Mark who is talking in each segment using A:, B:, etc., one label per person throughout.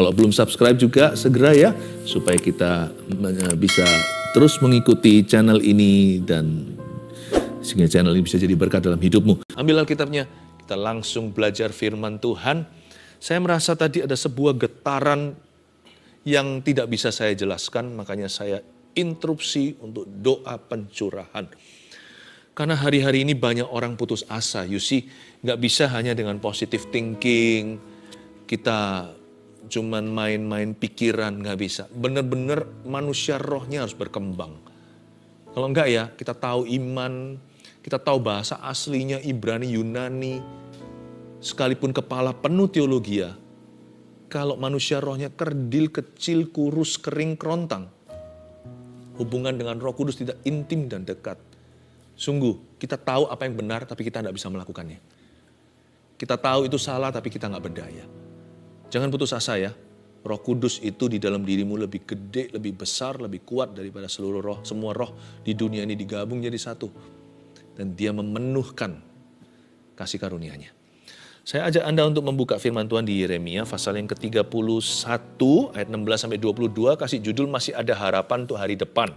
A: Kalau belum subscribe juga segera ya, supaya kita bisa terus mengikuti channel ini dan sehingga channel ini bisa jadi berkat dalam hidupmu. Ambil Alkitabnya, kita langsung belajar firman Tuhan. Saya merasa tadi ada sebuah getaran yang tidak bisa saya jelaskan, makanya saya interupsi untuk doa pencurahan. Karena hari-hari ini banyak orang putus asa, you see, nggak bisa hanya dengan positive thinking, kita cuman main-main pikiran, nggak bisa. Benar-benar manusia rohnya harus berkembang. Kalau enggak ya, kita tahu iman, kita tahu bahasa aslinya Ibrani, Yunani, sekalipun kepala penuh teologi ya, kalau manusia rohnya kerdil, kecil, kurus, kering, kerontang, hubungan dengan Roh Kudus tidak intim dan dekat. Sungguh, kita tahu apa yang benar, tapi kita tidak bisa melakukannya. Kita tahu itu salah, tapi kita nggak berdaya. Jangan putus asa ya. Roh Kudus itu di dalam dirimu lebih gede, lebih besar, lebih kuat daripada seluruh roh. Semua roh di dunia ini digabung jadi satu. Dan dia memenuhkan kasih karunia-Nya. Saya ajak Anda untuk membuka firman Tuhan di Yeremia pasal yang ke-31 ayat 16-22. Kasih judul masih ada harapan untuk hari depan.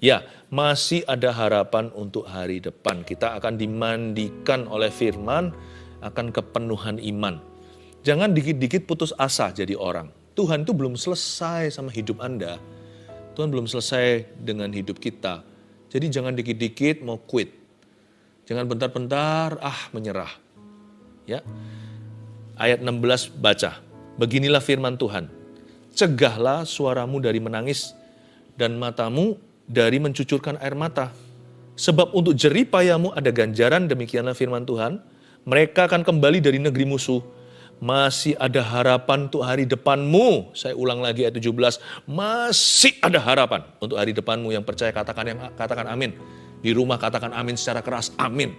A: Ya, masih ada harapan untuk hari depan. Kita akan dimandikan oleh firman, akan kepenuhan iman. Jangan dikit-dikit putus asa jadi orang. Tuhan itu belum selesai sama hidup Anda. Tuhan belum selesai dengan hidup kita. Jadi jangan dikit-dikit mau quit. Jangan bentar-bentar menyerah. Ya. Ayat 16 baca. Beginilah firman Tuhan. Cegahlah suaramu dari menangis dan matamu dari mencucurkan air mata. Sebab untuk jerih payahmu ada ganjaran, demikianlah firman Tuhan. Mereka akan kembali dari negeri musuh. Masih ada harapan untuk hari depanmu. Saya ulang lagi ayat 17. Masih ada harapan untuk hari depanmu. Yang percaya katakan amin. Di rumah katakan amin secara keras. Amin.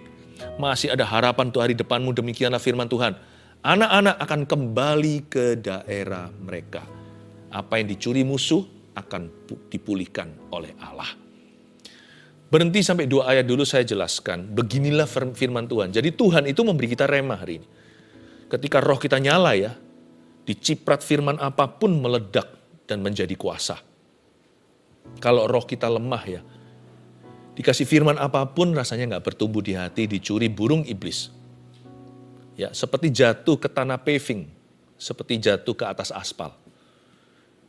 A: Masih ada harapan untuk hari depanmu. Demikianlah firman Tuhan. Anak-anak akan kembali ke daerah mereka. Apa yang dicuri musuh akan dipulihkan oleh Allah. Berhenti sampai 2 ayat dulu saya jelaskan. Beginilah firman Tuhan. Jadi Tuhan itu memberi kita rema hari ini. Ketika roh kita nyala ya, diciprat firman apapun meledak dan menjadi kuasa. Kalau roh kita lemah ya, dikasih firman apapun rasanya nggak bertumbuh di hati, dicuri burung iblis. Ya, seperti jatuh ke tanah paving, seperti jatuh ke atas aspal.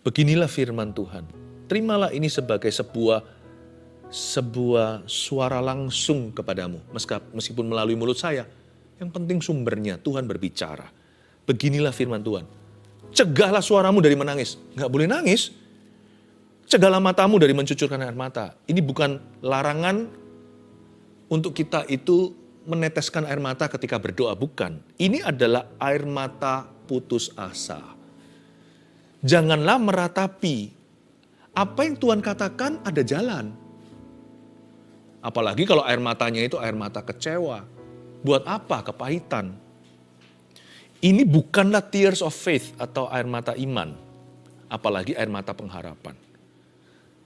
A: Beginilah firman Tuhan. Terimalah ini sebagai sebuah suara langsung kepadamu, meskipun melalui mulut saya. Yang penting sumbernya, Tuhan berbicara. Beginilah firman Tuhan. Cegahlah suaramu dari menangis. Nggak boleh nangis. Cegahlah matamu dari mencucurkan air mata. Ini bukan larangan untuk kita itu meneteskan air mata ketika berdoa. Bukan. Ini adalah air mata putus asa. Janganlah meratapi. Apa yang Tuhan katakan ada jalan. Apalagi kalau air matanya itu air mata kecewa. Buat apa kepahitan? Ini bukanlah tears of faith atau air mata iman. Apalagi air mata pengharapan.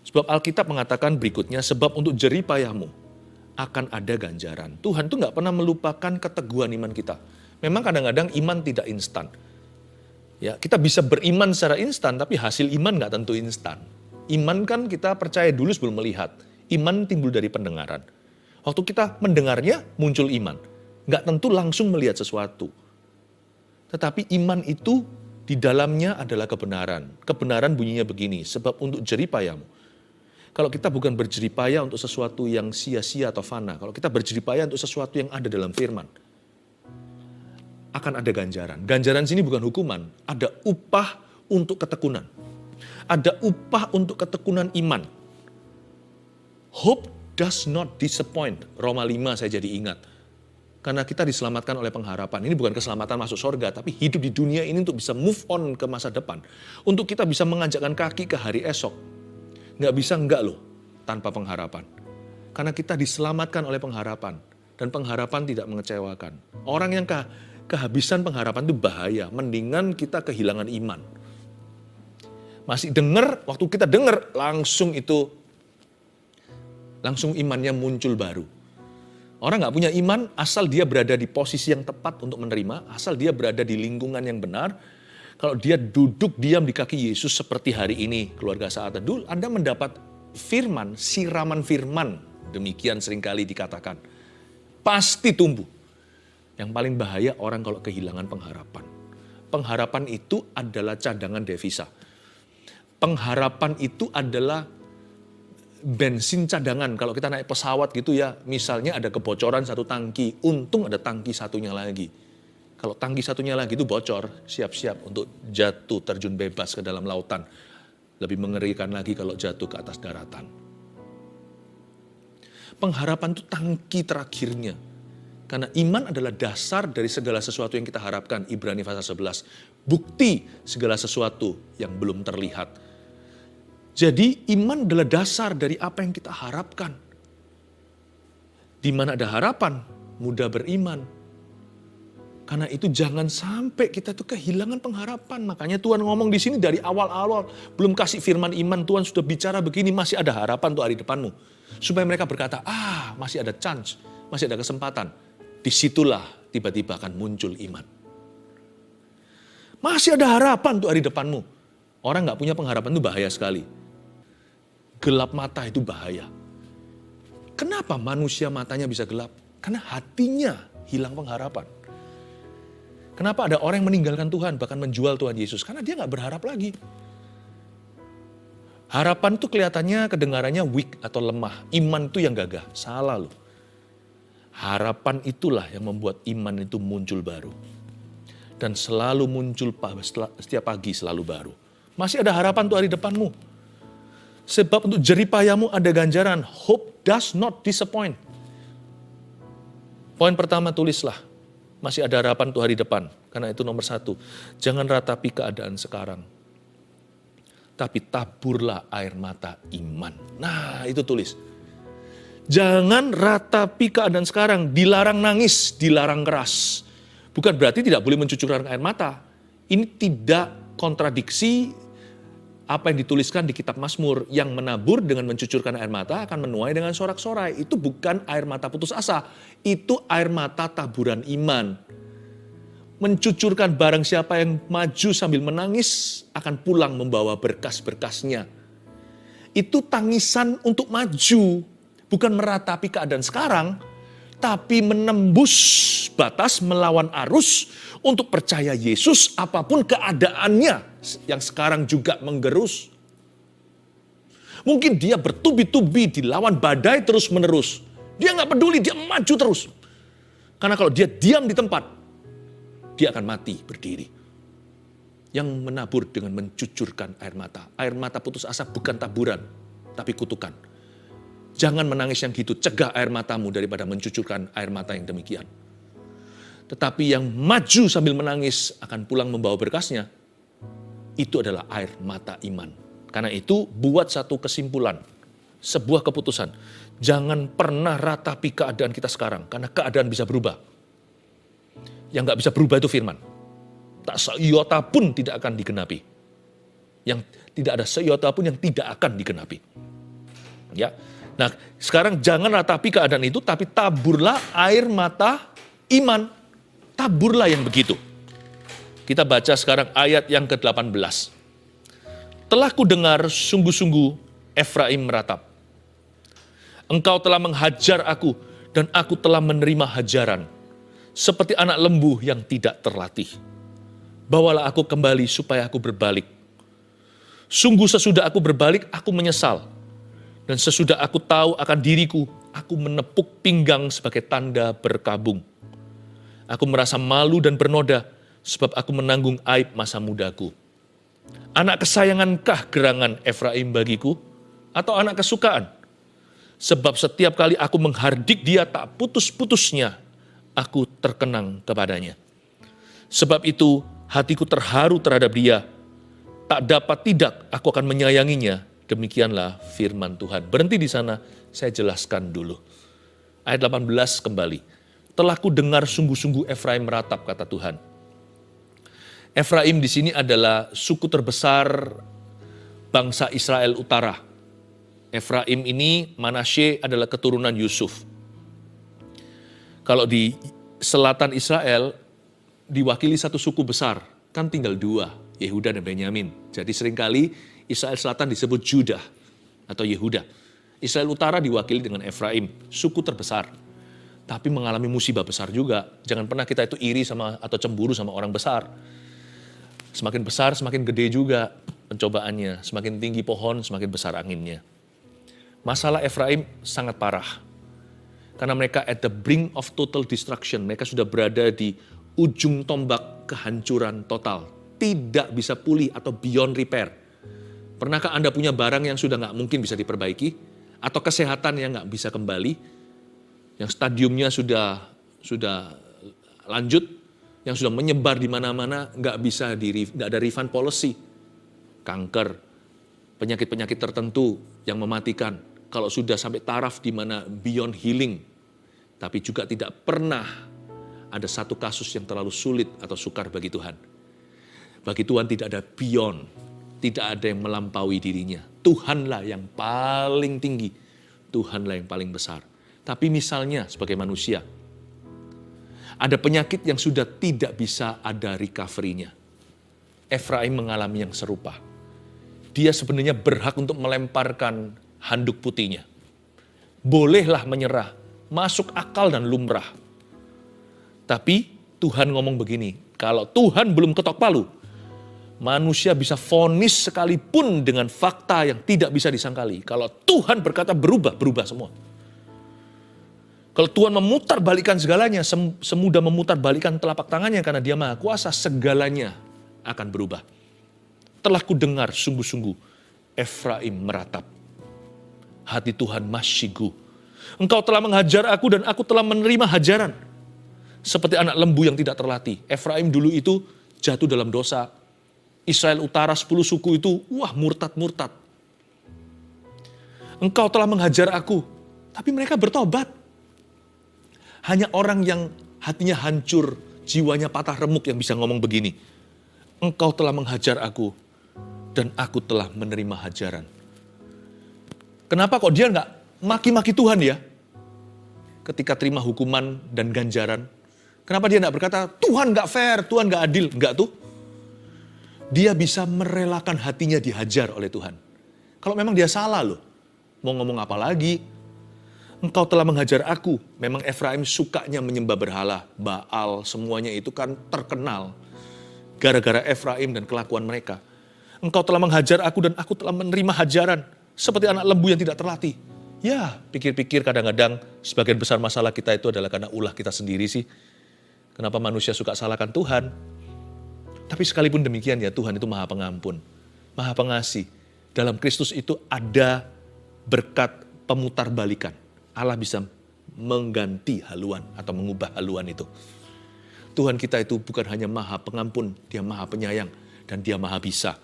A: Sebab Alkitab mengatakan berikutnya, sebab untuk jerih payahmu akan ada ganjaran. Tuhan tuh gak pernah melupakan keteguhan iman kita. Memang kadang-kadang iman tidak instan. Ya, kita bisa beriman secara instan, tapi hasil iman gak tentu instan. Iman kan kita percaya dulu sebelum melihat. Iman timbul dari pendengaran. Waktu kita mendengarnya muncul iman. Nggak tentu langsung melihat sesuatu. Tetapi iman itu di dalamnya adalah kebenaran. Kebenaran bunyinya begini, sebab untuk jerih payahmu. Kalau kita bukan berjerih payah untuk sesuatu yang sia-sia atau fana, kalau kita berjerih payah untuk sesuatu yang ada dalam firman, akan ada ganjaran. Ganjaran sini bukan hukuman, ada upah untuk ketekunan. Ada upah untuk ketekunan iman. Hope does not disappoint. Roma 5 saya jadi ingat. Karena kita diselamatkan oleh pengharapan. Ini bukan keselamatan masuk surga, tapi hidup di dunia ini untuk bisa move on ke masa depan. Untuk kita bisa menganjakkan kaki ke hari esok. Nggak bisa enggak loh, tanpa pengharapan. Karena kita diselamatkan oleh pengharapan. Dan pengharapan tidak mengecewakan. Orang yang kehabisan pengharapan itu bahaya. Mendingan kita kehilangan iman. Masih dengar, waktu kita dengar, langsung imannya muncul baru. Orang gak punya iman asal dia berada di posisi yang tepat untuk menerima, asal dia berada di lingkungan yang benar. Kalau dia duduk diam di kaki Yesus seperti hari ini, keluarga saat teduh, Anda mendapat firman, siraman firman. Demikian seringkali dikatakan. Pasti tumbuh. Yang paling bahaya orang kalau kehilangan pengharapan. Pengharapan itu adalah cadangan devisa. Pengharapan itu adalah bensin cadangan. Kalau kita naik pesawat gitu ya, misalnya ada kebocoran satu tangki, untung ada tangki satunya lagi. Kalau tangki satunya lagi itu bocor, siap-siap untuk jatuh terjun bebas ke dalam lautan. Lebih mengerikan lagi kalau jatuh ke atas daratan. Pengharapan itu tangki terakhirnya. Karena iman adalah dasar dari segala sesuatu yang kita harapkan. Ibrani pasal 11. Bukti segala sesuatu yang belum terlihat. Jadi iman adalah dasar dari apa yang kita harapkan. Di mana ada harapan, mudah beriman. Karena itu jangan sampai kita tuh kehilangan pengharapan. Makanya Tuhan ngomong di sini dari awal-awal. Belum kasih firman iman, Tuhan sudah bicara begini, masih ada harapan untuk hari depanmu. Supaya mereka berkata, masih ada chance, masih ada kesempatan. Disitulah tiba-tiba akan muncul iman. Masih ada harapan untuk hari depanmu. Orang gak punya pengharapan itu bahaya sekali. Gelap mata itu bahaya. Kenapa manusia matanya bisa gelap? Karena hatinya hilang pengharapan. Kenapa ada orang yang meninggalkan Tuhan, bahkan menjual Tuhan Yesus? Karena dia gak berharap lagi. Harapan itu kelihatannya, kedengarannya weak atau lemah. Iman itu yang gagah. Salah loh. Harapan itulah yang membuat iman itu muncul baru. Dan selalu muncul setiap pagi selalu baru. Masih ada harapan untuk hari depanmu. Sebab untuk jeripayamu ada ganjaran. Hope does not disappoint. Poin pertama tulislah. Masih ada harapan untuk hari depan. Karena itu nomor 1. Jangan ratapi keadaan sekarang. Tapi taburlah air mata iman. Nah itu tulis. Jangan ratapi keadaan sekarang. Dilarang nangis, dilarang keras. Bukan berarti tidak boleh mencucurkan air mata. Ini tidak kontradiksi apa yang dituliskan di kitab Mazmur. Yang menabur dengan mencucurkan air mata akan menuai dengan sorak-sorai. Itu bukan air mata putus asa. Itu air mata taburan iman. Mencucurkan barang siapa yang maju sambil menangis akan pulang membawa berkas-berkasnya. Itu tangisan untuk maju. Bukan meratapi keadaan sekarang, tapi menembus batas melawan arus untuk percaya Yesus apapun keadaannya yang sekarang juga menggerus. Mungkin dia bertubi-tubi dilawan badai terus-menerus. Dia nggak peduli, dia maju terus. Karena kalau dia diam di tempat, dia akan mati berdiri. Yang menabur dengan mencucurkan air mata. Air mata putus asa bukan taburan, tapi kutukan. Jangan menangis yang gitu, cegah air matamu daripada mencucurkan air mata yang demikian. Tetapi yang maju sambil menangis akan pulang membawa berkasnya, itu adalah air mata iman. Karena itu buat satu kesimpulan, sebuah keputusan. Jangan pernah ratapi keadaan kita sekarang, karena keadaan bisa berubah. Yang gak bisa berubah itu firman. Tak seiota pun tidak akan digenapi. Yang tidak ada seiota pun yang tidak akan digenapi. Ya. Nah, sekarang jangan ratapi keadaan itu, tapi taburlah air mata iman. Taburlah yang begitu. Kita baca sekarang ayat yang ke-18. Telah kudengar sungguh-sungguh Efraim meratap. Engkau telah menghajar aku dan aku telah menerima hajaran. Seperti anak lembu yang tidak terlatih. Bawalah aku kembali supaya aku berbalik. Sungguh sesudah aku berbalik, aku menyesal. Dan sesudah aku tahu akan diriku, aku menepuk pinggang sebagai tanda berkabung. Aku merasa malu dan bernoda, sebab aku menanggung aib masa mudaku. Anak kesayangankah gerangan Efraim bagiku? Atau anak kesukaan? Sebab setiap kali aku menghardik dia tak putus-putusnya, aku terkenang kepadanya. Sebab itu hatiku terharu terhadap dia. Tak dapat tidak aku akan menyayanginya. Demikianlah firman Tuhan. Berhenti di sana, saya jelaskan dulu. Ayat 18 kembali. Telah ku dengar sungguh-sungguh Efraim meratap, kata Tuhan. Efraim di sini adalah suku terbesar bangsa Israel Utara. Efraim ini, Manasye adalah keturunan Yusuf. Kalau di selatan Israel, diwakili satu suku besar, kan tinggal 2. Yehuda dan Benyamin. Jadi seringkali Israel Selatan disebut Judah atau Yehuda. Israel Utara diwakili dengan Efraim, suku terbesar. Tapi mengalami musibah besar juga. Jangan pernah kita itu iri sama atau cemburu sama orang besar. Semakin besar, semakin gede juga pencobaannya. Semakin tinggi pohon, semakin besar anginnya. Masalah Efraim sangat parah. Karena mereka at the brink of total destruction. Mereka sudah berada di ujung tombak kehancuran total. Tidak bisa pulih atau beyond repair. Pernahkah Anda punya barang yang sudah nggak mungkin bisa diperbaiki? Atau kesehatan yang nggak bisa kembali? Yang stadiumnya sudah lanjut, yang sudah menyebar di mana-mana, nggak ada refund policy. Kanker, penyakit-penyakit tertentu yang mematikan. Kalau sudah sampai taraf di mana beyond healing. Tapi juga tidak pernah ada satu kasus yang terlalu sulit atau sukar bagi Tuhan. Bagi Tuhan tidak ada beyond, tidak ada yang melampaui dirinya. Tuhanlah yang paling tinggi, Tuhanlah yang paling besar. Tapi misalnya sebagai manusia, ada penyakit yang sudah tidak bisa ada recovery-nya. Efraim mengalami yang serupa. Dia sebenarnya berhak untuk melemparkan handuk putihnya. Bolehlah menyerah, masuk akal dan lumrah. Tapi Tuhan ngomong begini, kalau Tuhan belum ketok palu, manusia bisa vonis sekalipun dengan fakta yang tidak bisa disangkali. Kalau Tuhan berkata berubah, berubah semua. Kalau Tuhan memutarbalikkan segalanya, semudah memutarbalikkan telapak tangannya karena Dia Maha Kuasa, segalanya akan berubah. Telah kudengar sungguh-sungguh Efraim meratap. Hati Tuhan masyigu. Engkau telah menghajar aku dan aku telah menerima hajaran. Seperti anak lembu yang tidak terlatih. Efraim dulu itu jatuh dalam dosa. Israel Utara 10 suku itu, murtad-murtad. Engkau telah menghajar aku, tapi mereka bertobat. Hanya orang yang hatinya hancur, jiwanya patah remuk yang bisa ngomong begini. Engkau telah menghajar aku, dan aku telah menerima hajaran. Kenapa kok dia nggak maki-maki Tuhan ya? Ketika terima hukuman dan ganjaran. Kenapa dia nggak berkata, Tuhan nggak fair, Tuhan nggak adil? Nggak tuh. Dia bisa merelakan hatinya dihajar oleh Tuhan. Kalau memang dia salah loh. Mau ngomong apa lagi? Engkau telah menghajar aku. Memang Efraim sukanya menyembah berhala. Baal semuanya itu kan terkenal. Gara-gara Efraim dan kelakuan mereka. Engkau telah menghajar aku dan aku telah menerima hajaran. Seperti anak lembu yang tidak terlatih. Ya, pikir-pikir kadang-kadang sebagian besar masalah kita itu adalah karena ulah kita sendiri sih. Kenapa manusia suka salahkan Tuhan? Tapi sekalipun demikian ya Tuhan itu Maha Pengampun, Maha Pengasih. Dalam Kristus itu ada berkat pemutarbalikan. Allah bisa mengganti haluan atau mengubah haluan itu. Tuhan kita itu bukan hanya Maha Pengampun, Dia Maha Penyayang dan Dia Maha Bisa.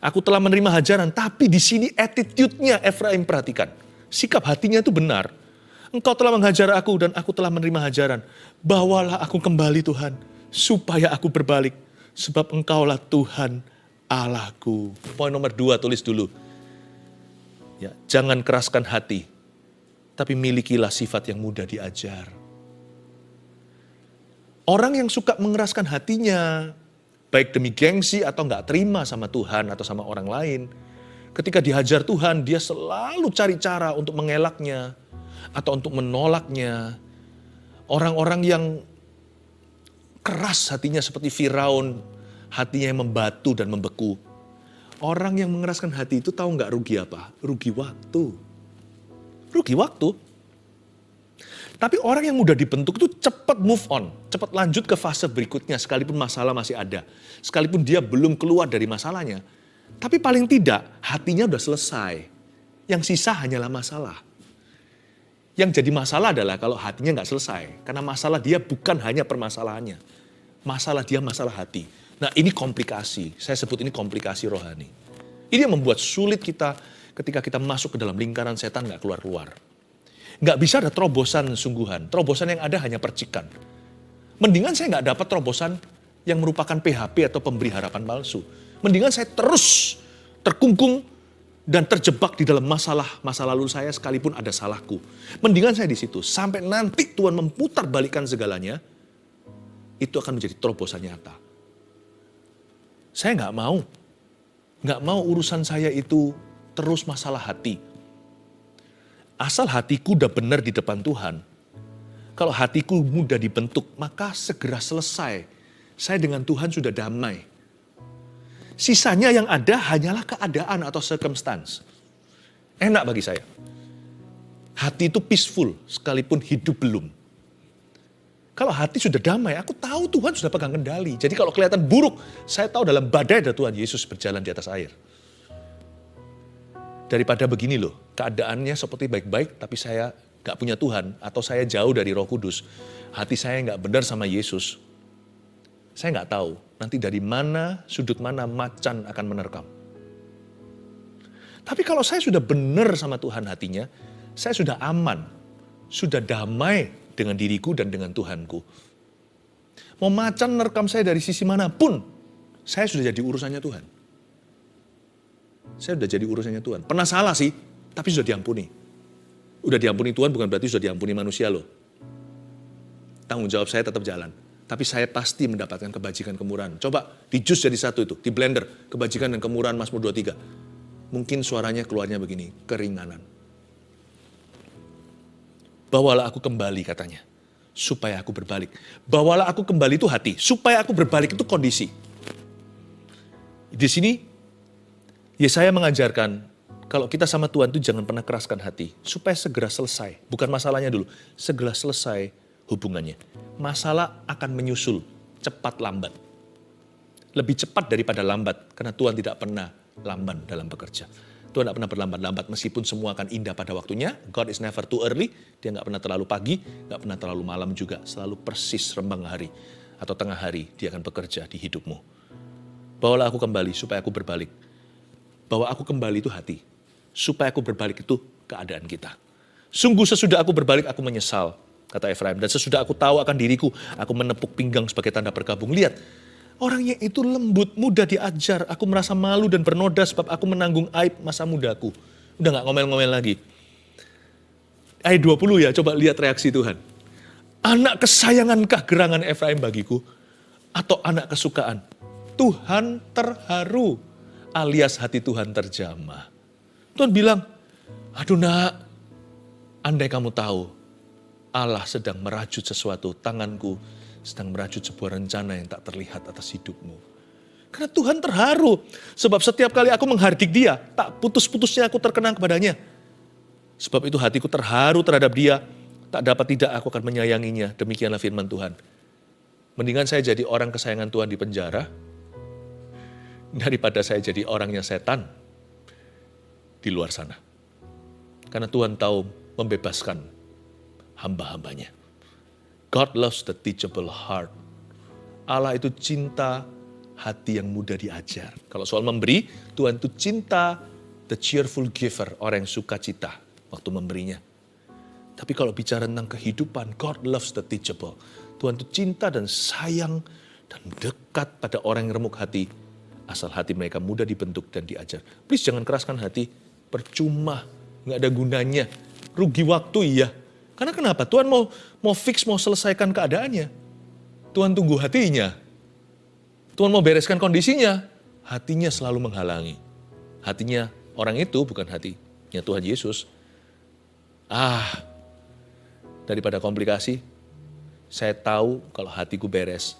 A: Aku telah menerima hajaran, tapi di sini attitude-nya Efraim perhatikan. Sikap hatinya itu benar. Engkau telah menghajar aku dan aku telah menerima hajaran. Bawalah aku kembali Tuhan, supaya aku berbalik. Sebab Engkaulah Tuhan Allahku. Poin nomor 2 tulis dulu. Ya, jangan keraskan hati, tapi milikilah sifat yang mudah diajar. Orang yang suka mengeraskan hatinya, baik demi gengsi atau nggak terima sama Tuhan atau sama orang lain, ketika dihajar Tuhan, dia selalu cari cara untuk mengelaknya atau untuk menolaknya. Orang-orang yang keras hatinya seperti Firaun, hatinya yang membatu dan membeku. Orang yang mengeraskan hati itu tahu nggak rugi apa? Rugi waktu. Rugi waktu. Tapi orang yang mudah dibentuk itu cepat move on, cepat lanjut ke fase berikutnya sekalipun masalah masih ada. Sekalipun dia belum keluar dari masalahnya. Tapi paling tidak hatinya udah selesai. Yang sisa hanyalah masalah. Yang jadi masalah adalah kalau hatinya nggak selesai. Karena masalah dia bukan hanya permasalahannya. Masalah dia masalah hati. Nah ini komplikasi. Saya sebut ini komplikasi rohani. Ini yang membuat sulit kita ketika kita masuk ke dalam lingkaran setan nggak keluar-keluar. Nggak bisa ada terobosan sungguhan. Terobosan yang ada hanya percikan. Mendingan saya nggak dapat terobosan yang merupakan PHP atau pemberi harapan palsu. Mendingan saya terus terkungkung dan terjebak di dalam masalah masa lalu saya sekalipun ada salahku. Mendingan saya di situ sampai nanti Tuhan memutarbalikkan segalanya. Itu akan menjadi terobosan nyata. Saya nggak mau. Nggak mau urusan saya itu terus masalah hati. Asal hatiku udah benar di depan Tuhan. Kalau hatiku mudah dibentuk, maka segera selesai. Saya dengan Tuhan sudah damai. Sisanya yang ada hanyalah keadaan atau circumstance. Enak bagi saya. Hati itu peaceful, sekalipun hidup belum. Kalau hati sudah damai, aku tahu Tuhan sudah pegang kendali. Jadi kalau kelihatan buruk, saya tahu dalam badai ada Tuhan Yesus berjalan di atas air. Daripada begini loh, keadaannya seperti baik-baik, tapi saya gak punya Tuhan, atau saya jauh dari Roh Kudus, hati saya gak benar sama Yesus. Saya gak tahu nanti dari mana, sudut mana macan akan menerkam. Tapi kalau saya sudah benar sama Tuhan hatinya, saya sudah aman, sudah damai dengan diriku dan dengan Tuhanku. Mau macan menerkam saya dari sisi manapun, saya sudah jadi urusannya Tuhan. Saya sudah jadi urusannya Tuhan. Pernah salah sih, tapi sudah diampuni. Udah diampuni Tuhan bukan berarti sudah diampuni manusia loh. Tanggung jawab saya tetap jalan. Tapi saya pasti mendapatkan kebajikan kemurahan. Coba di jus jadi satu itu, di blender. Kebajikan dan kemurahan Mazmur 23. Mungkin suaranya keluarnya begini, keringanan. Bawalah aku kembali katanya, supaya aku berbalik. Bawalah aku kembali itu hati, supaya aku berbalik itu kondisi. Di sini, Yesaya mengajarkan, kalau kita sama Tuhan itu jangan pernah keraskan hati, supaya segera selesai. Bukan masalahnya dulu, segera selesai hubungannya. Masalah akan menyusul, cepat lambat. Lebih cepat daripada lambat, karena Tuhan tidak pernah lamban dalam bekerja. Tuhan tidak pernah berlambat-lambat meskipun semua akan indah pada waktunya. God is never too early. Dia nggak pernah terlalu pagi, nggak pernah terlalu malam juga. Selalu persis rembang hari atau tengah hari dia akan bekerja di hidupmu. Bawalah aku kembali supaya aku berbalik. Bawa aku kembali itu hati. Supaya aku berbalik itu keadaan kita. Sungguh sesudah aku berbalik aku menyesal, kata Efraim. Dan sesudah aku tahu akan diriku, aku menepuk pinggang sebagai tanda berkabung. Lihat. Orangnya itu lembut, mudah diajar. Aku merasa malu dan bernoda sebab aku menanggung aib masa mudaku. Udah gak ngomel-ngomel lagi. Ayat 20 ya, coba lihat reaksi Tuhan. Anak kesayangankah gerangan Efraim bagiku? Atau anak kesukaan? Tuhan terharu, alias hati Tuhan terjamah. Tuhan bilang, aduh nak, andai kamu tahu, Allah sedang merajut sesuatu, tanganku sedang merajut sebuah rencana yang tak terlihat atas hidupmu. Karena Tuhan terharu. Sebab setiap kali aku menghardik dia, tak putus-putusnya aku terkenang kepadanya. Sebab itu hatiku terharu terhadap dia, tak dapat tidak aku akan menyayanginya. Demikianlah firman Tuhan. Mendingan saya jadi orang kesayangan Tuhan di penjara, daripada saya jadi orangnya setan di luar sana. Karena Tuhan tahu membebaskan hamba-hambanya. God loves the teachable heart. Allah itu cinta hati yang mudah diajar. Kalau soal memberi, Tuhan itu cinta the cheerful giver, orang yang suka cita waktu memberinya. Tapi kalau bicara tentang kehidupan, God loves the teachable. Tuhan itu cinta dan sayang dan dekat pada orang yang remuk hati. Asal hati mereka mudah dibentuk dan diajar. Please jangan keraskan hati, percuma, nggak ada gunanya. Rugi waktu iya. Karena kenapa? Tuhan mau fix, mau selesaikan keadaannya. Tuhan tunggu hatinya. Tuhan mau bereskan kondisinya. Hatinya selalu menghalangi. Hatinya orang itu bukan hatinya Tuhan Yesus. Daripada komplikasi, saya tahu kalau hatiku beres,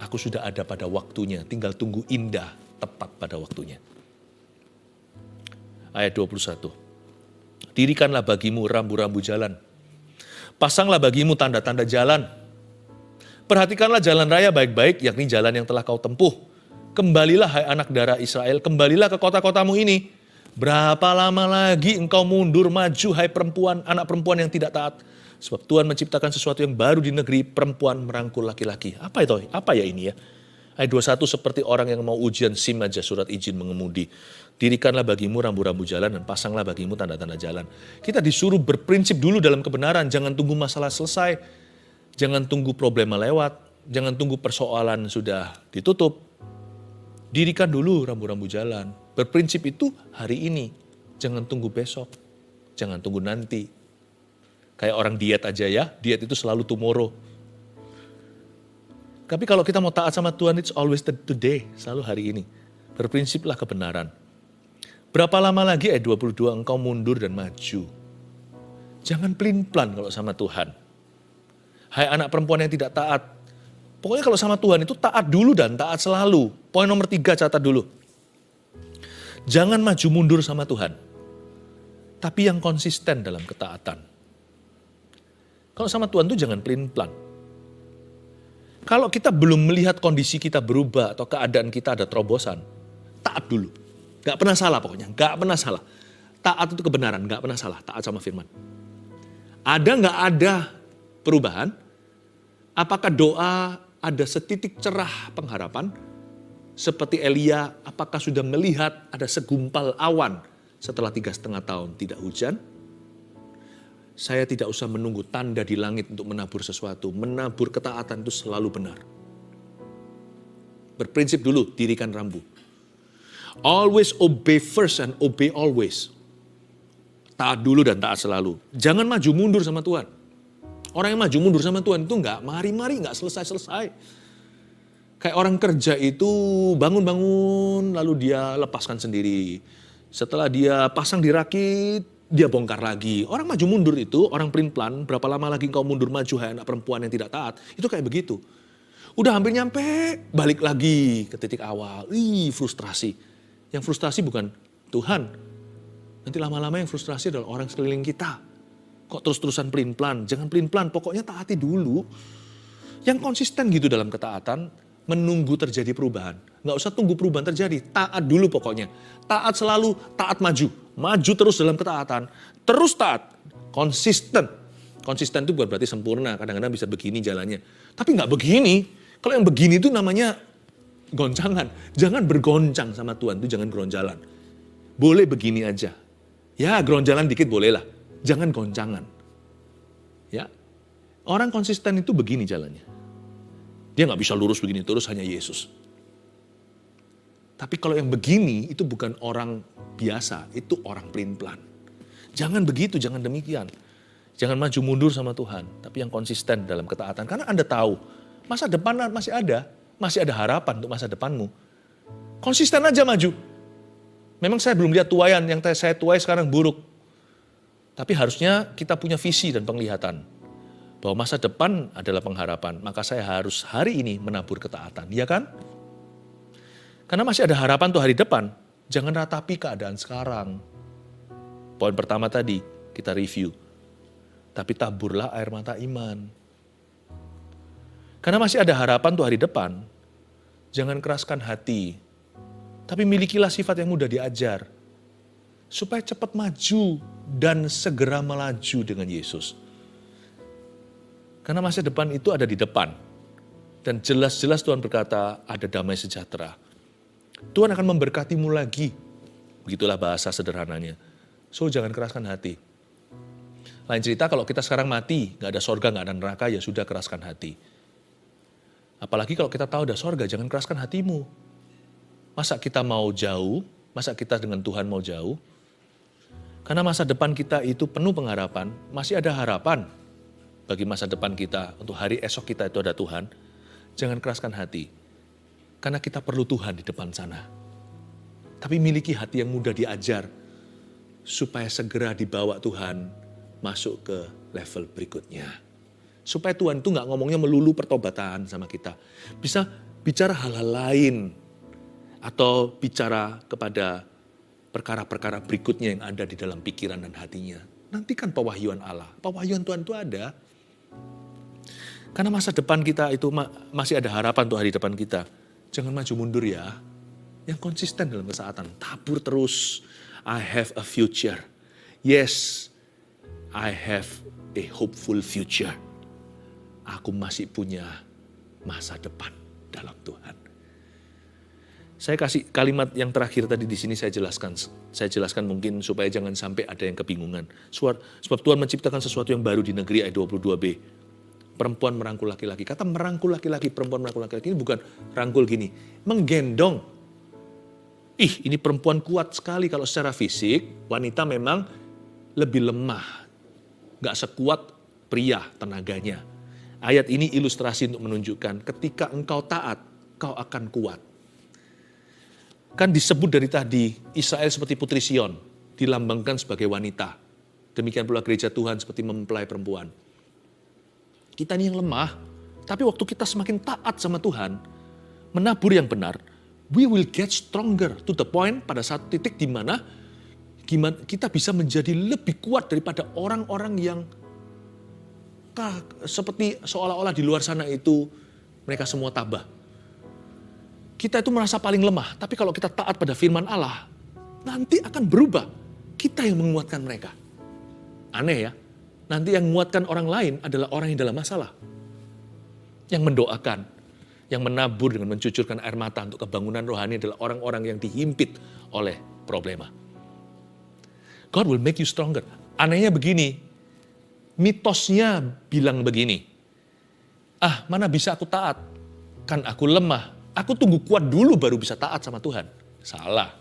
A: aku sudah ada pada waktunya, tinggal tunggu indah, tepat pada waktunya. Ayat 21. Dirikanlah bagimu rambu-rambu jalan. Pasanglah bagimu tanda-tanda jalan. Perhatikanlah jalan raya baik-baik, yakni jalan yang telah kau tempuh. Kembalilah hai anak darah Israel, kembalilah ke kota-kotamu ini. Berapa lama lagi engkau mundur maju hai perempuan, anak perempuan yang tidak taat. Sebab Tuhan menciptakan sesuatu yang baru di negeri, perempuan merangkul laki-laki. Apa itu? Apa ya ini ya? Ayat 21 seperti orang yang mau ujian SIM aja, surat izin mengemudi. Dirikanlah bagimu rambu-rambu jalan dan pasanglah bagimu tanda-tanda jalan. Kita disuruh berprinsip dulu dalam kebenaran, jangan tunggu masalah selesai. Jangan tunggu problema lewat, jangan tunggu persoalan sudah ditutup. Dirikan dulu rambu-rambu jalan. Berprinsip itu hari ini, jangan tunggu besok, jangan tunggu nanti. Kayak orang diet aja ya, diet itu selalu tomorrow. Tapi kalau kita mau taat sama Tuhan, it's always the today, selalu hari ini. Berprinsiplah kebenaran. Berapa lama lagi ayat 22 engkau mundur dan maju. Jangan pelin-pelan kalau sama Tuhan. Hai anak perempuan yang tidak taat. Pokoknya kalau sama Tuhan itu taat dulu dan taat selalu. Poin nomor 3 catat dulu. Jangan maju mundur sama Tuhan. Tapi yang konsisten dalam ketaatan. Kalau sama Tuhan itu jangan pelin-pelan. Kalau kita belum melihat kondisi kita berubah atau keadaan kita ada terobosan, taat dulu. Gak pernah salah pokoknya, gak pernah salah. Taat itu kebenaran, gak pernah salah. Taat sama firman. Ada gak ada perubahan? Apakah doa ada setitik cerah pengharapan? Seperti Elia, apakah sudah melihat ada segumpal awan setelah 3,5 tahun tidak hujan? Saya tidak usah menunggu tanda di langit untuk menabur sesuatu. Menabur ketaatan itu selalu benar. Berprinsip dulu, dirikan rambu. Always obey first and obey always. Taat dulu dan taat selalu. Jangan maju mundur sama Tuhan. Orang yang maju mundur sama Tuhan itu enggak mari-mari, enggak selesai-selesai. Kayak orang kerja itu bangun-bangun lalu dia lepaskan sendiri. Setelah dia pasang dirakit, dia bongkar lagi. Orang maju mundur itu, orang pelin-pelan, berapa lama lagi engkau mundur maju, hai anak perempuan yang tidak taat. Itu kayak begitu. Udah hampir nyampe, balik lagi ke titik awal. Frustrasi. Yang frustrasi bukan Tuhan. Nanti lama-lama yang frustrasi adalah orang sekeliling kita. Kok terus-terusan pelin-pelan? Jangan pelin-pelan, pokoknya taati dulu. Yang konsisten gitu dalam ketaatan, menunggu terjadi perubahan. Nggak usah tunggu perubahan terjadi, taat dulu pokoknya. Taat selalu, taat maju. Maju terus dalam ketaatan, terus taat, konsisten. Konsisten itu bukan berarti sempurna, kadang-kadang bisa begini jalannya. Tapi nggak begini, kalau yang begini itu namanya goncangan. Jangan bergoncang sama Tuhan, itu jangan geronjalan. Boleh begini aja. Ya geronjalan dikit boleh lah, jangan goncangan. Ya, orang konsisten itu begini jalannya. Dia nggak bisa lurus begini terus, hanya Yesus. Tapi kalau yang begini itu bukan orang biasa, itu orang pelin-pelan. Jangan begitu, jangan demikian. Jangan maju mundur sama Tuhan, tapi yang konsisten dalam ketaatan. Karena Anda tahu, masa depan masih ada harapan untuk masa depanmu. Konsisten aja maju. Memang saya belum lihat tuaian, yang saya tuai sekarang buruk. Tapi harusnya kita punya visi dan penglihatan. Bahwa masa depan adalah pengharapan, maka saya harus hari ini menabur ketaatan, ya kan? Karena masih ada harapan tuh hari depan, jangan ratapi keadaan sekarang. Poin pertama tadi, kita review. Tapi taburlah air mata iman. Karena masih ada harapan tuh hari depan, jangan keraskan hati. Tapi milikilah sifat yang mudah diajar. Supaya cepat maju dan segera melaju dengan Yesus. Karena masa depan itu ada di depan. Dan jelas-jelas Tuhan berkata ada damai sejahtera. Tuhan akan memberkatimu lagi. Begitulah bahasa sederhananya. So jangan keraskan hati. Lain cerita kalau kita sekarang mati, gak ada sorga, gak ada neraka, ya sudah keraskan hati. Apalagi kalau kita tahu ada sorga, jangan keraskan hatimu. Masa kita mau jauh, masa kita dengan Tuhan mau jauh? Karena masa depan kita itu penuh pengharapan, masih ada harapan bagi masa depan kita, untuk hari esok kita itu ada Tuhan. Jangan keraskan hati, karena kita perlu Tuhan di depan sana. Tapi miliki hati yang mudah diajar, supaya segera dibawa Tuhan masuk ke level berikutnya. Supaya Tuhan itu gak ngomongnya melulu pertobatan sama kita. Bisa bicara hal-hal lain, atau bicara kepada perkara-perkara berikutnya yang ada di dalam pikiran dan hatinya. Nantikan pewahyuan Allah, pewahyuan Tuhan itu ada. Karena masa depan kita itu masih ada harapan untuk hari depan kita. Jangan maju mundur ya. Yang konsisten dalam ketaatan. Tabur terus. I have a future. Yes, I have a hopeful future. Aku masih punya masa depan dalam Tuhan. Saya kasih kalimat yang terakhir tadi di sini saya jelaskan. Saya jelaskan mungkin supaya jangan sampai ada yang kebingungan. Sebab Tuhan menciptakan sesuatu yang baru di negeri ayat 22b. Perempuan merangkul laki-laki. Kata merangkul laki-laki, perempuan merangkul laki-laki ini bukan rangkul gini. Menggendong. Ini perempuan kuat sekali kalau secara fisik. Wanita memang lebih lemah. Gak sekuat pria tenaganya. Ayat ini ilustrasi untuk menunjukkan ketika engkau taat, kau akan kuat. Kan disebut dari tadi, Israel seperti putri Sion, dilambangkan sebagai wanita. Demikian pula gereja Tuhan seperti mempelai perempuan. Kita ini yang lemah, tapi waktu kita semakin taat sama Tuhan, menabur yang benar, we will get stronger to the point pada satu titik di mana kita bisa menjadi lebih kuat daripada orang-orang yang seperti seolah-olah di luar sana itu mereka semua tabah. Kita itu merasa paling lemah, tapi kalau kita taat pada firman Allah, nanti akan berubah. Kita yang menguatkan mereka. Aneh ya, nanti yang menguatkan orang lain adalah orang yang dalam masalah. Yang mendoakan, yang menabur dengan mencucurkan air mata untuk kebangunan rohani adalah orang-orang yang dihimpit oleh problema. God will make you stronger. Anehnya begini, mitosnya bilang begini, mana bisa aku taat? Kan aku lemah, aku tunggu kuat dulu baru bisa taat sama Tuhan. Salah,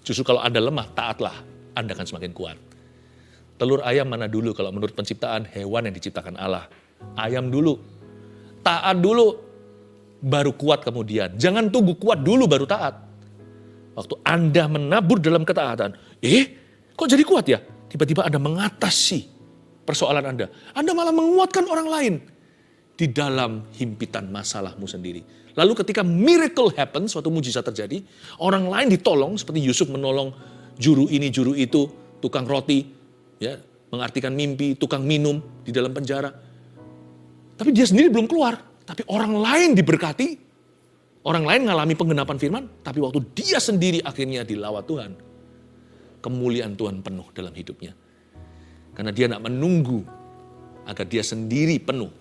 A: justru kalau Anda lemah, taatlah, Anda akan semakin kuat. Telur ayam mana dulu kalau menurut penciptaan hewan yang diciptakan Allah? Ayam dulu, taat dulu, baru kuat kemudian. Jangan tunggu kuat dulu baru taat. Waktu Anda menabur dalam ketaatan, kok jadi kuat ya? Tiba-tiba Anda mengatasi persoalan Anda. Anda malah menguatkan orang lain di dalam himpitan masalahmu sendiri. Lalu ketika miracle happen, suatu mujizat terjadi, orang lain ditolong seperti Yusuf menolong juru ini, juru itu, tukang roti, ya, mengartikan mimpi, tukang minum di dalam penjara. Tapi dia sendiri belum keluar. Tapi orang lain diberkati, orang lain mengalami penggenapan firman, tapi waktu dia sendiri akhirnya dilawat Tuhan, kemuliaan Tuhan penuh dalam hidupnya. Karena dia tidak menunggu agar dia sendiri penuh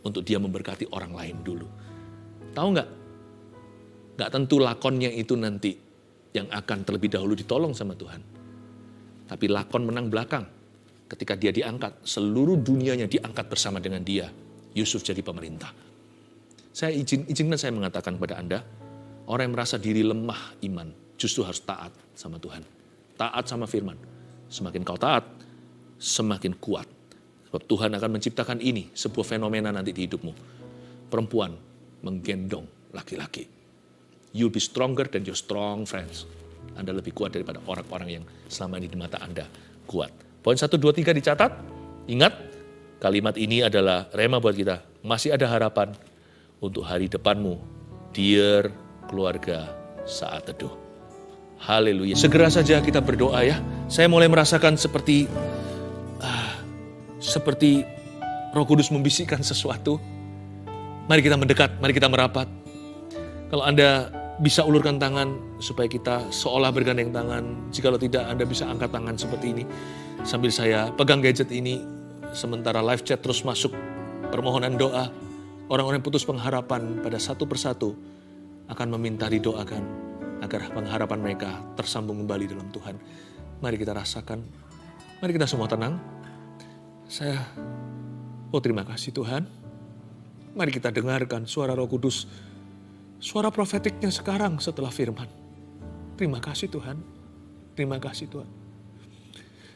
A: untuk dia memberkati orang lain dulu. Tahu nggak? Nggak tentu lakonnya itu nanti yang akan terlebih dahulu ditolong sama Tuhan. Tapi lakon menang belakang. Ketika dia diangkat, seluruh dunianya diangkat bersama dengan dia. Yusuf jadi pemerintah. Saya izinkan saya mengatakan kepada Anda, orang yang merasa diri lemah iman, justru harus taat sama Tuhan. Taat sama firman. Semakin kau taat, semakin kuat. Sebab Tuhan akan menciptakan ini, sebuah fenomena nanti di hidupmu. Perempuan menggendong laki-laki. You'll be stronger than your strong friends. Anda lebih kuat daripada orang-orang yang selama ini di mata Anda kuat. Poin 1, 2, 3 dicatat. Ingat, kalimat ini adalah rema buat kita. Masih ada harapan untuk hari depanmu. Dear keluarga saat teduh. Haleluya. Segera saja kita berdoa ya. Saya mulai merasakan seperti Roh Kudus membisikkan sesuatu. Mari kita mendekat, mari kita merapat. Kalau Anda bisa ulurkan tangan supaya kita seolah bergandeng tangan. Jikalau tidak, Anda bisa angkat tangan seperti ini. Sambil saya pegang gadget ini, sementara live chat terus masuk permohonan doa. Orang-orang yang putus pengharapan pada satu persatu akan meminta didoakan agar pengharapan mereka tersambung kembali dalam Tuhan. Mari kita rasakan, mari kita semua tenang. Terima kasih Tuhan. Mari kita dengarkan suara Roh Kudus, suara profetiknya sekarang setelah firman. Terima kasih Tuhan, terima kasih Tuhan.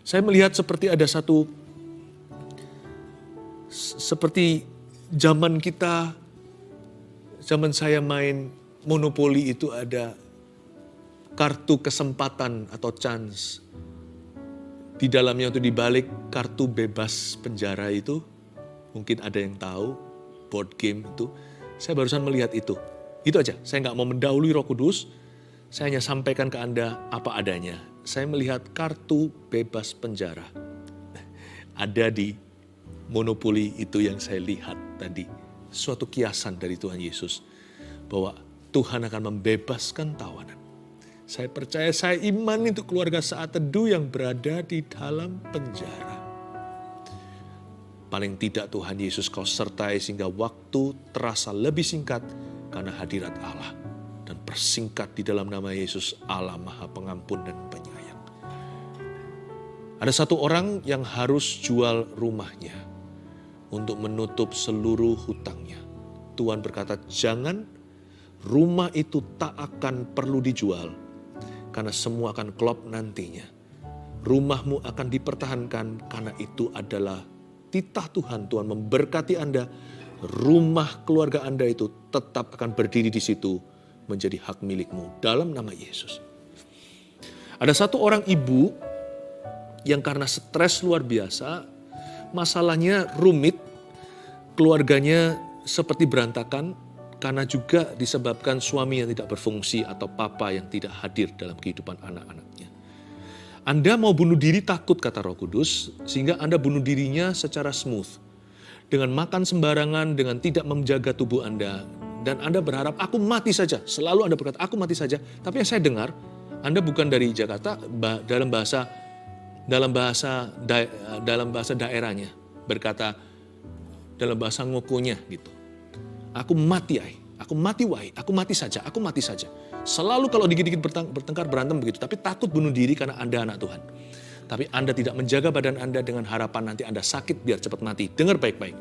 A: Saya melihat seperti ada seperti zaman saya main monopoli itu ada kartu kesempatan atau chance. Di dalamnya itu dibalik kartu bebas penjara itu, mungkin ada yang tahu, board game itu. Saya barusan melihat itu. Itu aja, saya nggak mau mendahului Roh Kudus, saya hanya sampaikan ke Anda apa adanya. Saya melihat kartu bebas penjara. Ada di monopoli itu yang saya lihat tadi. Suatu kiasan dari Tuhan Yesus. Bahwa Tuhan akan membebaskan tawanan. Saya percaya, saya iman untuk keluarga saat teduh yang berada di dalam penjara. Paling tidak Tuhan Yesus kau sertai sehingga waktu terasa lebih singkat karena hadirat Allah. Dan persingkat di dalam nama Yesus, Allah Maha Pengampun dan Penyayang. Ada satu orang yang harus jual rumahnya untuk menutup seluruh hutangnya. Tuhan berkata, jangan, rumah itu tak akan perlu dijual. Karena semua akan klop nantinya. Rumahmu akan dipertahankan karena itu adalah titah Tuhan. Tuhan memberkati Anda rumah keluarga Anda itu tetap akan berdiri di situ menjadi hak milikmu dalam nama Yesus. Ada satu orang ibu yang karena stres luar biasa, masalahnya rumit, keluarganya seperti berantakan karena juga disebabkan suami yang tidak berfungsi atau papa yang tidak hadir dalam kehidupan anak-anaknya. Anda mau bunuh diri takut, kata Roh Kudus, sehingga Anda bunuh dirinya secara smooth. Dengan makan sembarangan, dengan tidak menjaga tubuh Anda. Dan Anda berharap, aku mati saja. Selalu Anda berkata, aku mati saja. Tapi yang saya dengar, Anda bukan dari Jakarta, dalam bahasa daerahnya. Berkata, dalam bahasa ngokonya gitu. Aku mati ay, aku mati wai, aku mati saja, aku mati saja. Selalu kalau dikit-dikit bertengkar, berantem begitu. Tapi takut bunuh diri karena Anda anak Tuhan. Tapi Anda tidak menjaga badan Anda dengan harapan nanti Anda sakit biar cepat mati. Dengar baik-baik.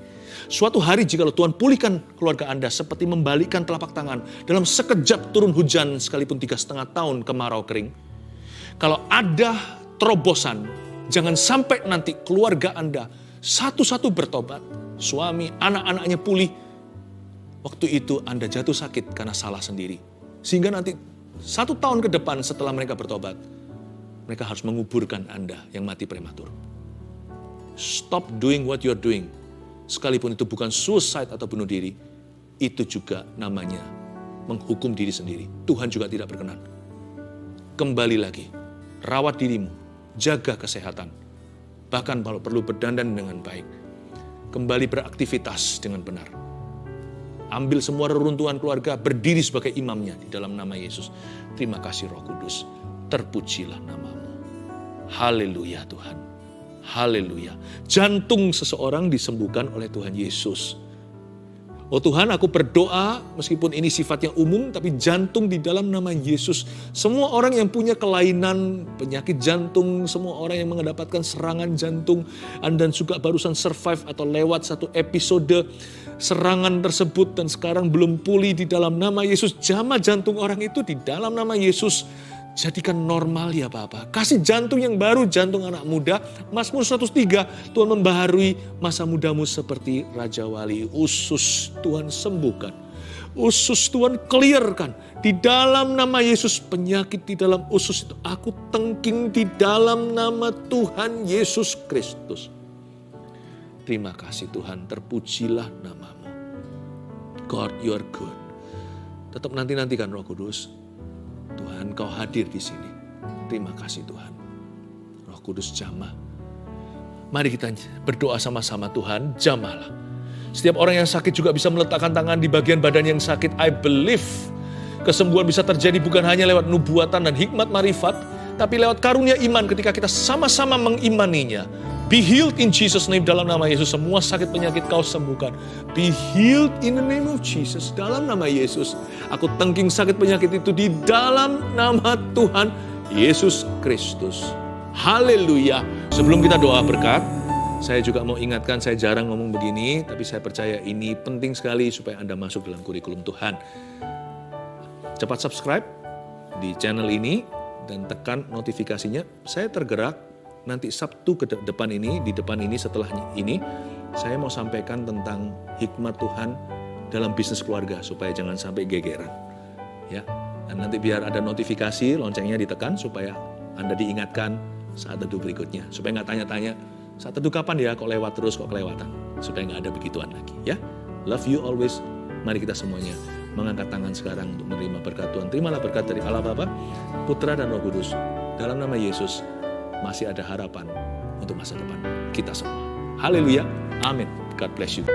A: Suatu hari jika Tuhan pulihkan keluarga Anda seperti membalikkan telapak tangan. Dalam sekejap turun hujan sekalipun 3,5 tahun kemarau kering. Kalau ada terobosan, jangan sampai nanti keluarga Anda satu-satu bertobat. Suami, anak-anaknya pulih. Waktu itu Anda jatuh sakit karena salah sendiri. Sehingga nanti 1 tahun ke depan setelah mereka bertobat, mereka harus menguburkan Anda yang mati prematur. Stop doing what you're doing. Sekalipun itu bukan suicide atau bunuh diri, itu juga namanya menghukum diri sendiri. Tuhan juga tidak berkenan. Kembali lagi, rawat dirimu, jaga kesehatan. Bahkan kalau perlu berdandan dengan baik. Kembali beraktivitas dengan benar. Ambil semua reruntuhan keluarga, berdiri sebagai imamnya di dalam nama Yesus. Terima kasih Roh Kudus. Terpujilah namamu. Haleluya Tuhan. Haleluya. Jantung seseorang disembuhkan oleh Tuhan Yesus. Oh Tuhan, aku berdoa meskipun ini sifatnya umum, tapi jantung di dalam nama Yesus. Semua orang yang punya kelainan, penyakit jantung, semua orang yang mendapatkan serangan jantung, Anda juga barusan survive atau lewat satu episode serangan tersebut dan sekarang belum pulih di dalam nama Yesus. Jamah jantung orang itu di dalam nama Yesus. Jadikan normal ya Bapa. Kasih jantung yang baru, jantung anak muda. Mazmur 103, Tuhan membaharui masa mudamu seperti Raja Wali. Usus Tuhan sembuhkan. Usus Tuhan clearkan. Di dalam nama Yesus, penyakit di dalam usus itu aku tengking di dalam nama Tuhan Yesus Kristus. Terima kasih Tuhan, terpujilah namamu. God, you are good. Tetap nantikan Roh Kudus. Tuhan, Kau hadir di sini. Terima kasih Tuhan. Roh Kudus jamah. Mari kita berdoa sama-sama Tuhan, jamahlah. Setiap orang yang sakit juga bisa meletakkan tangan di bagian badan yang sakit. I believe kesembuhan bisa terjadi bukan hanya lewat nubuatan dan hikmat marifat, tapi lewat karunia iman ketika kita sama-sama mengimaninya. Be healed in Jesus' name, dalam nama Yesus. Semua sakit penyakit Kau sembuhkan. Be healed in the name of Jesus, dalam nama Yesus. Aku tengking sakit penyakit itu di dalam nama Tuhan Yesus Kristus. Haleluya. Sebelum kita doa berkat, saya juga mau ingatkan, saya jarang ngomong begini, tapi saya percaya ini penting sekali supaya Anda masuk dalam kurikulum Tuhan. Cepat subscribe di channel ini dan tekan notifikasinya. Saya tergerak. Nanti Sabtu ke depan ini, di depan ini, setelah ini, saya mau sampaikan tentang hikmat Tuhan dalam bisnis keluarga, supaya jangan sampai gegeran. Ya, dan nanti biar ada notifikasi, loncengnya ditekan, supaya Anda diingatkan saat teduh berikutnya. Supaya nggak tanya-tanya, saat teduh kapan ya, kok lewat terus, kok kelewatan. Supaya nggak ada begituan lagi. Ya, love you always. Mari kita semuanya mengangkat tangan sekarang untuk menerima berkat Tuhan. Terimalah berkat dari Allah Bapa, Putra dan Roh Kudus. Dalam nama Yesus, masih ada harapan untuk masa depan kita semua. Haleluya. Amin. God bless you.